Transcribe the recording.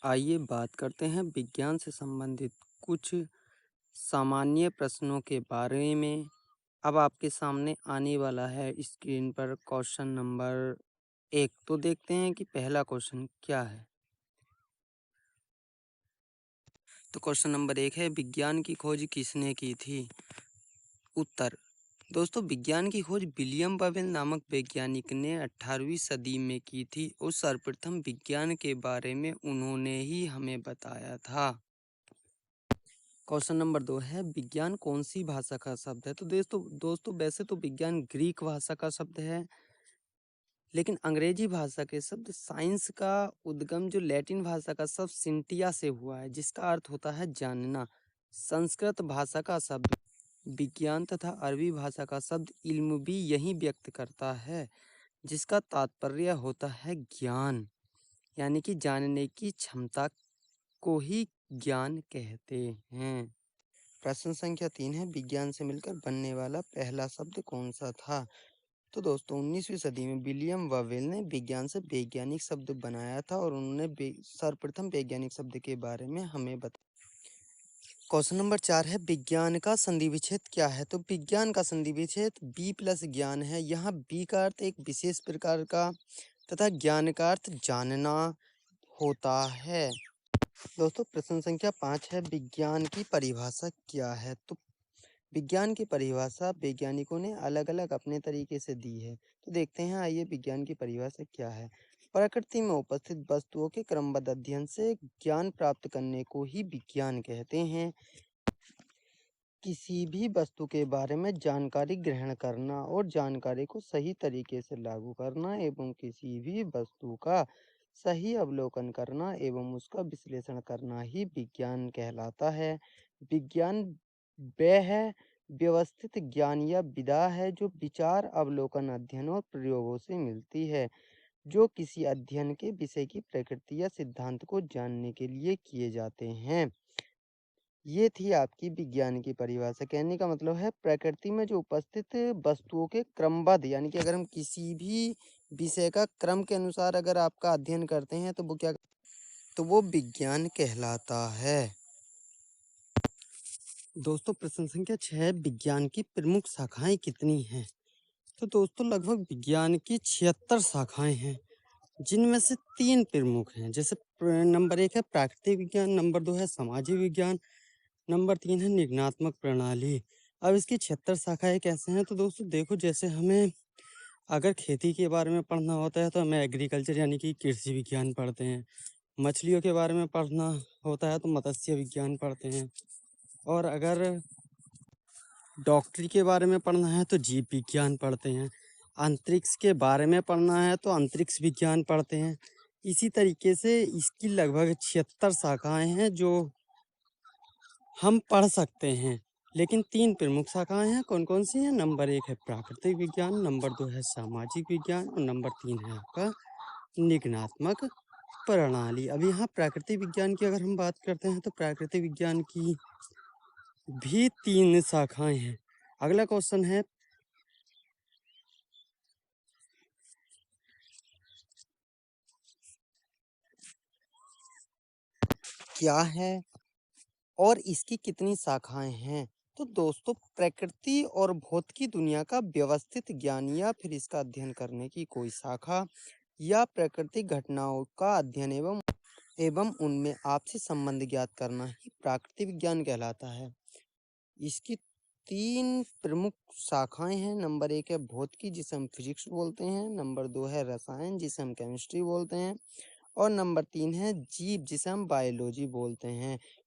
आइए बात करते हैं विज्ञान से संबंधित कुछ सामान्य प्रश्नों के बारे में। अब आपके सामने आने वाला है स्क्रीन पर क्वेश्चन नंबर 1। तो देखते हैं कि पहला क्वेश्चन क्या है। तो क्वेश्चन नंबर 1 है, विज्ञान की खोज किसने की थी? उत्तर। दोस्तों, विज्ञान की खोज विलियम बबल नामक वैज्ञानिक ने 18वीं सदी में की थी और सर्वप्रथम विज्ञान के बारे में उन्होंने ही हमें बताया था। क्वेश्चन नंबर 2 है, विज्ञान कौन सी भाषा का शब्द है? तो दोस्तों वैसे तो विज्ञान ग्रीक भाषा का शब्द है, लेकिन अंग्रेजी भाषा के शब्द साइंस का उद्गम जो लैटिन भाषा का शब्द सिंटिया से हुआ है, जिसका अर्थ होता है जानना। संस्कृत भाषा का शब्द विज्ञान तथा अरबी भाषा का शब्द इल्म भी यही व्यक्त करता है, जिसका तात्पर्य होता है ज्ञान, यानी कि जानने की क्षमता को ही ज्ञान कहते हैं। प्रश्न संख्या 3 है, विज्ञान से मिलकर बनने वाला पहला शब्द कौन सा था? तो दोस्तों 19वीं सदी में विलियम बबल ने विज्ञान से वैज्ञानिक शब्द बनाया था और उन्होंने सर्वप्रथम वैज्ञानिक शब्द के बारे में हमें बताया। क्वेश्चन नंबर 4 है, विज्ञान का संधि विच्छेद क्या है? तो विज्ञान का संधि विच्छेद बी प्लस ज्ञान है। यहाँ बी का अर्थ एक विशेष प्रकार का तथा ज्ञान का अर्थ जानना होता है। दोस्तों प्रश्न संख्या 5 है, विज्ञान की परिभाषा क्या है? तो विज्ञान की परिभाषा वैज्ञानिकों ने अलग अलग अपने तरीके से दी है। तो देखते हैं, आइए विज्ञान की परिभाषा क्या है। प्रकृति में उपस्थित वस्तुओं के क्रमबद्ध अध्ययन से ज्ञान प्राप्त करने को ही विज्ञान कहते हैं। किसी भी वस्तु के बारे में जानकारी ग्रहण करना और जानकारी को सही तरीके से लागू करना एवं किसी भी वस्तु का सही अवलोकन करना एवं उसका विश्लेषण करना ही विज्ञान कहलाता है। विज्ञान वह व्यवस्थित ज्ञान या विधा है जो विचार, अवलोकन, अध्ययन और प्रयोगों से मिलती है, जो किसी अध्ययन के विषय की प्रकृति या सिद्धांत को जानने के लिए किए जाते हैं। ये थी आपकी विज्ञान की परिभाषा। कहने का मतलब है प्रकृति में जो उपस्थित वस्तुओं के क्रमबद्ध, यानी कि अगर हम किसी भी विषय का क्रम के अनुसार अगर आपका अध्ययन करते हैं तो वो विज्ञान कहलाता है। दोस्तों प्रश्न संख्या 6, विज्ञान की प्रमुख शाखाएं कितनी हैं? तो दोस्तों लगभग विज्ञान की 76 शाखाएं हैं, जिनमें से 3 प्रमुख हैं। जैसे नंबर 1 है प्राकृतिक विज्ञान, नंबर 2 है सामाजिक विज्ञान, नंबर 3 है निगमनात्मक प्रणाली। अब इसकी 76 शाखाएं कैसे हैं? तो दोस्तों देखो, जैसे हमें अगर खेती के बारे में पढ़ना होता है तो हमें एग्रीकल्चर यानी कि कृषि विज्ञान पढ़ते हैं। मछलियों के बारे में पढ़ना होता है तो मत्स्य विज्ञान पढ़ते हैं। और अगर डॉक्टरी के बारे में पढ़ना है तो जीव विज्ञान पढ़ते हैं। अंतरिक्ष के बारे में पढ़ना है तो अंतरिक्ष विज्ञान पढ़ते हैं। इसी तरीके से इसकी लगभग 76 शाखाएं हैं जो हम पढ़ सकते हैं। लेकिन 3 प्रमुख शाखाएं हैं, कौन कौन सी हैं? नंबर 1 है प्राकृतिक विज्ञान, नंबर 2 है सामाजिक विज्ञान और नंबर 3 है आपका निगमनात्मक प्रणाली। अब यहाँ प्राकृतिक विज्ञान की अगर हम बात करते हैं तो प्राकृतिक विज्ञान की भी 3 शाखाएं हैं। अगला क्वेश्चन है, क्या है और इसकी कितनी शाखाएं हैं? तो दोस्तों प्रकृति और भौतिकी दुनिया का व्यवस्थित ज्ञान या फिर इसका अध्ययन करने की कोई शाखा या प्राकृतिक घटनाओं का अध्ययन एवं उनमें आपसी संबंध ज्ञात करना ही प्राकृतिक विज्ञान कहलाता है। इसकी 3 प्रमुख शाखाएं हैं। नंबर 1 है भौतिकी, जिसे हम फिजिक्स बोलते हैं, नंबर 2 है रसायन, जिसे हम केमिस्ट्री बोलते हैं, और नंबर 3 है जीव, जिसे हम बायोलॉजी बोलते हैं।